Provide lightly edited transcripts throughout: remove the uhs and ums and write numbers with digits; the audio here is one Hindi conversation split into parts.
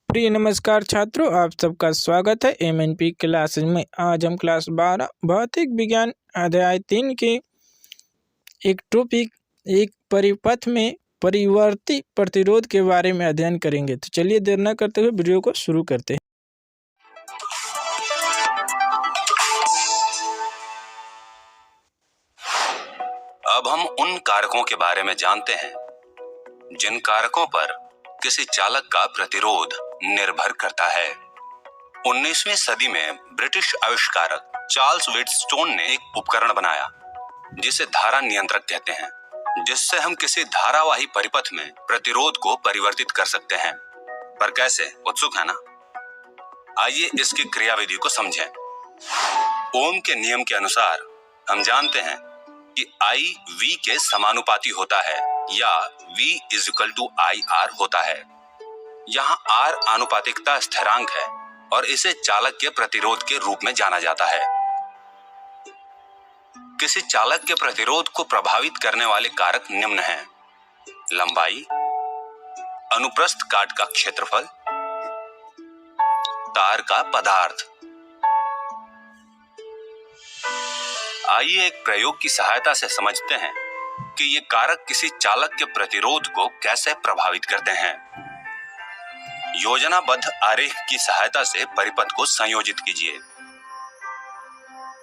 प्रिय नमस्कार छात्रों, आप सबका स्वागत है एमएनपी क्लासेज में। आज हम क्लास 12 भौतिक विज्ञान अध्याय 3 के एक टॉपिक एक परिपथ में परिवर्ती प्रतिरोध के बारे में अध्ययन करेंगे। तो चलिए देर न करते हुए वीडियो को शुरू करते हैं। अब हम उन कारकों के बारे में जानते हैं जिन कारकों पर किसी चालक का प्रतिरोध निर्भर करता है। 19वीं सदी में ब्रिटिश आविष्कारक चार्ल्स व्हीटस्टोन ने एक उपकरण बनाया जिसे धारा नियंत्रक कहते हैं, जिससे हम किसी धारावाही परिपथ में प्रतिरोध को परिवर्तित कर सकते हैं। पर कैसे? उत्सुक है ना? आइए इसकी क्रियाविधि को समझें। ओम के नियम के अनुसार हम जानते हैं कि I V के समानुपाती होता है या V = IR होता है। यहाँ R आनुपातिकता स्थिरांक है और इसे चालक के प्रतिरोध के रूप में जाना जाता है। किसी चालक के प्रतिरोध को प्रभावित करने वाले कारक निम्न हैं: लंबाई, अनुप्रस्थ काट का क्षेत्रफल, तार का पदार्थ। आइए एक प्रयोग की सहायता से समझते हैं कि ये कारक किसी चालक के प्रतिरोध को कैसे प्रभावित करते हैं। योजनाबद्ध आरेख की सहायता से परिपथ को संयोजित कीजिए।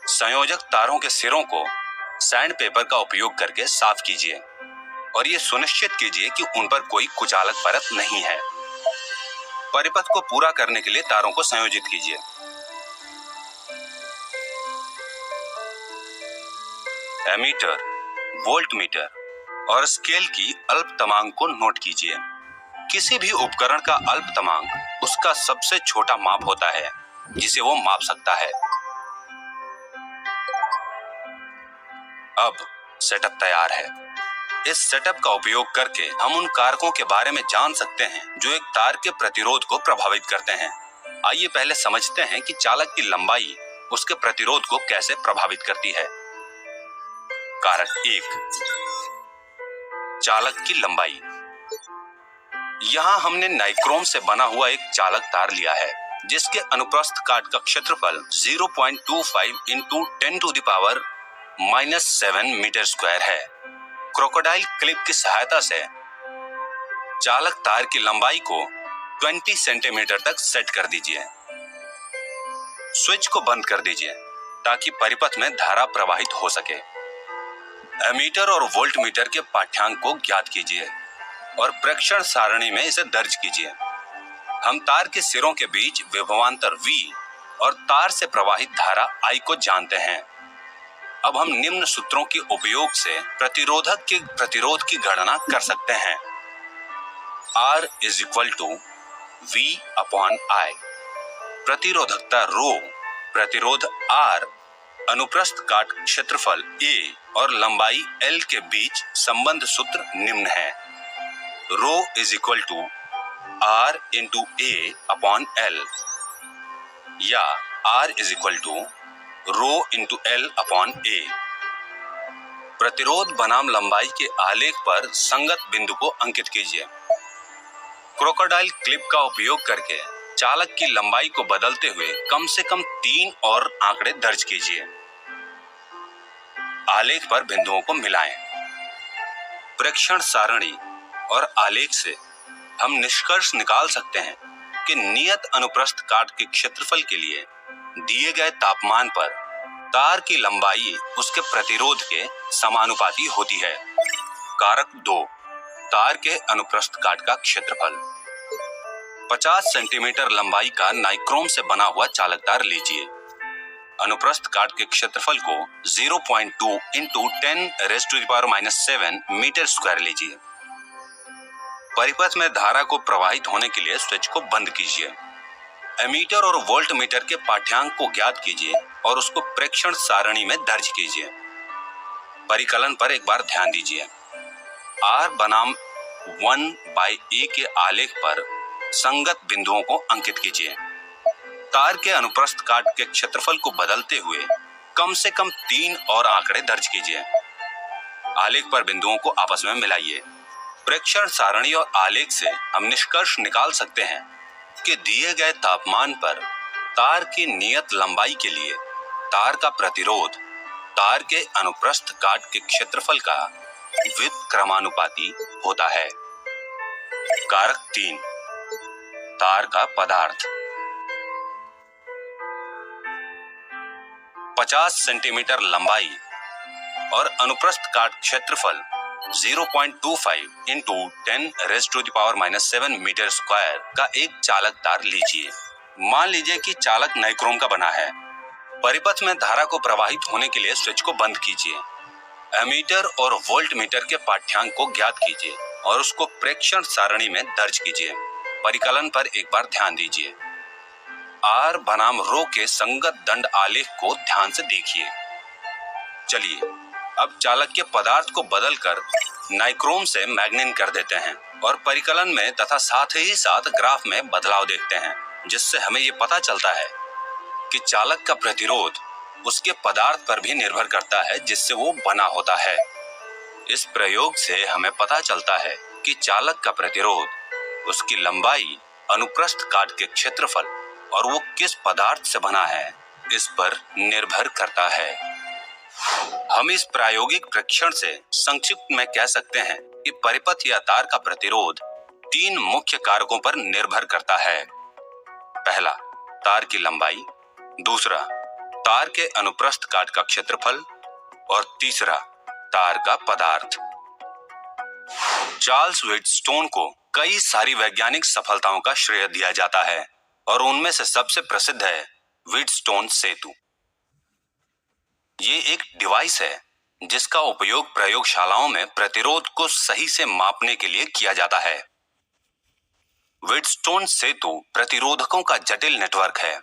संयोजक तारों के सिरों को सैंडपेपर का उपयोग करके साफ कीजिए और ये सुनिश्चित कीजिए कि उन पर कोई कुचालक परत नहीं है। परिपथ को पूरा करने के लिए तारों को संयोजित कीजिए। एमीटर, वोल्टमीटर और स्केल की अल्पतमांक को नोट कीजिए। किसी भी उपकरण का अल्पतमांक उसका सबसे छोटा माप होता है जिसे वो माप सकता है। अब सेटअप तैयार है। इस सेटअप का उपयोग करके हम उन कारकों के बारे में जान सकते हैं जो एक तार के प्रतिरोध को प्रभावित करते हैं। आइए पहले समझते हैं कि चालक की लंबाई उसके प्रतिरोध को कैसे प्रभावित करती है। कारक 1, चालक की लंबाई। यहां हमने नाइक्रोम से बना हुआ एक चालक तार लिया है जिसके अनुप्रस्थ काट का क्षेत्रफल 0.25 × 10⁻⁻7 मीटर स्क्वायर है। क्रोकोडाइल क्लिप की सहायता से चालक तार की लंबाई को 20 सेंटीमीटर तक सेट कर दीजिए। स्विच को बंद कर दीजिए ताकि परिपथ में धारा प्रवाहित हो सके। एमीटर और वोल्टमीटर के पाठ्यांक को ज्ञात कीजिए और प्रेक्षण सारणी में इसे दर्ज कीजिए। हम तार के सिरों के बीच विभवांतर V और तार से प्रवाहित धारा I को जानते हैं। अब हम निम्न सूत्रों के उपयोग से प्रतिरोधक के प्रतिरोध की गणना कर सकते हैं। R = V/I। प्रतिरोधकता ρ, प्रतिरोध R, अनुप्रस्थ काट क्षेत्रफल A और लंबाई L के बीच संबंध सूत्र निम्न है। ρ = R × A/L या R = ρ × L/A। प्रतिरोध बनाम लंबाई के आलेख पर संगत बिंदु को अंकित कीजिए। क्रोकोडाइल क्लिप का उपयोग करके चालक की लंबाई को बदलते हुए कम से कम 3 और आंकड़े दर्ज कीजिए। आलेख पर बिंदुओं को मिलाएं। प्रेक्षण सारणी और आलेख से हम निष्कर्ष निकाल सकते हैं कि नियत अनुप्रस्थ काट के क्षेत्रफल के लिए दिए गए तापमान पर तार की लंबाई उसके प्रतिरोध के समानुपाती होती है। कारक 2, तार के अनुप्रस्थ काट का क्षेत्रफल। 50 सेंटीमीटर लंबाई का नाइक्रोम से बना हुआ चालक तार लीजिए। अनुप्रस्थ काट के क्षेत्रफल को 0.2 × 10⁻⁻7 मीटर स्क्वायर लीजिए। परिपथ में धारा को प्रवाहित होने के लिए स्विच को बंद कीजिए। एमीटर और वोल्टमीटर के पाठ्यांक को ज्ञात कीजिए और उसको प्रेक्षण सारणी में दर्ज कीजिए। परिकलन पर एक बार ध्यान दीजिए। R बनाम 1/A के आलेख पर संगत बिंदुओं को अंकित कीजिए। तार के अनुप्रस्थ काट के क्षेत्रफल को बदलते हुए कम से कम 3 और आंकड़े दर्ज कीजिए। आलेख पर बिंदुओं को आपस में मिलाइए। प्रेक्षण सारणी और आलेख से हम निष्कर्ष निकाल सकते हैं उसके दिए गए तापमान पर तार की नियत लंबाई के लिए तार का प्रतिरोध तार के अनुप्रस्थ काट के क्षेत्रफल का व्युत्क्रमानुपाती होता है। कारक 3, तार का पदार्थ। 50 सेंटीमीटर लंबाई और अनुप्रस्थ काट क्षेत्रफल 0.25 इंटू 10⁻⁻7 मीटर स्क्वायर का एक चालक तार लीजिए। मान लीजिए कि चालक नाइक्रोम का बना है। परिपथ में धारा को प्रवाहित होने के लिए स्विच को बंद कीजिए। एमीटर और वोल्ट मीटर के पाठ्यांक को ज्ञात कीजिए और उसको प्रेक्षण सारणी में दर्ज कीजिए। परिकलन पर एक बार ध्यान दीजिए। R बनाम रो के संगत दंड आलेख को ध्यान से देखिए। चलिए अब चालक के पदार्थ को बदलकर नाइक्रोम से मैग्नीन कर देते हैं और परिकलन में तथा साथ ही साथ ग्राफ में बदलाव देखते हैं, जिससे हमें ये पता चलता है कि चालक का प्रतिरोध उसके पदार्थ पर भी निर्भर करता है जिससे वो बना होता है। इस प्रयोग से हमें पता चलता है कि चालक का प्रतिरोध उसकी लंबाई, अनुप्रस्थ काट के क्षेत्रफल और वो किस पदार्थ से बना है इस पर निर्भर करता है। हम इस प्रायोगिक परीक्षण से संक्षिप्त में कह सकते हैं कि परिपथ या तार का प्रतिरोध 3 मुख्य कारकों पर निर्भर करता है। पहला, तार की लंबाई, दूसरा, तार के अनुप्रस्थ काट का क्षेत्रफल और तीसरा, तार का पदार्थ। चार्ल्स व्हीटस्टोन को कई सारी वैज्ञानिक सफलताओं का श्रेय दिया जाता है और उनमें से सबसे प्रसिद्ध है व्हीटस्टोन सेतु। ये एक डिवाइस है जिसका उपयोग प्रयोगशालाओं में प्रतिरोध को सही से मापने के लिए किया जाता है। व्हीटस्टोन सेतु प्रतिरोधकों का जटिल नेटवर्क है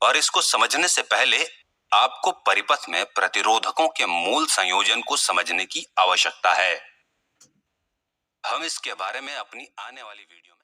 और इसको समझने से पहले आपको परिपथ में प्रतिरोधकों के मूल संयोजन को समझने की आवश्यकता है। हम इसके बारे में अपनी आने वाली वीडियो में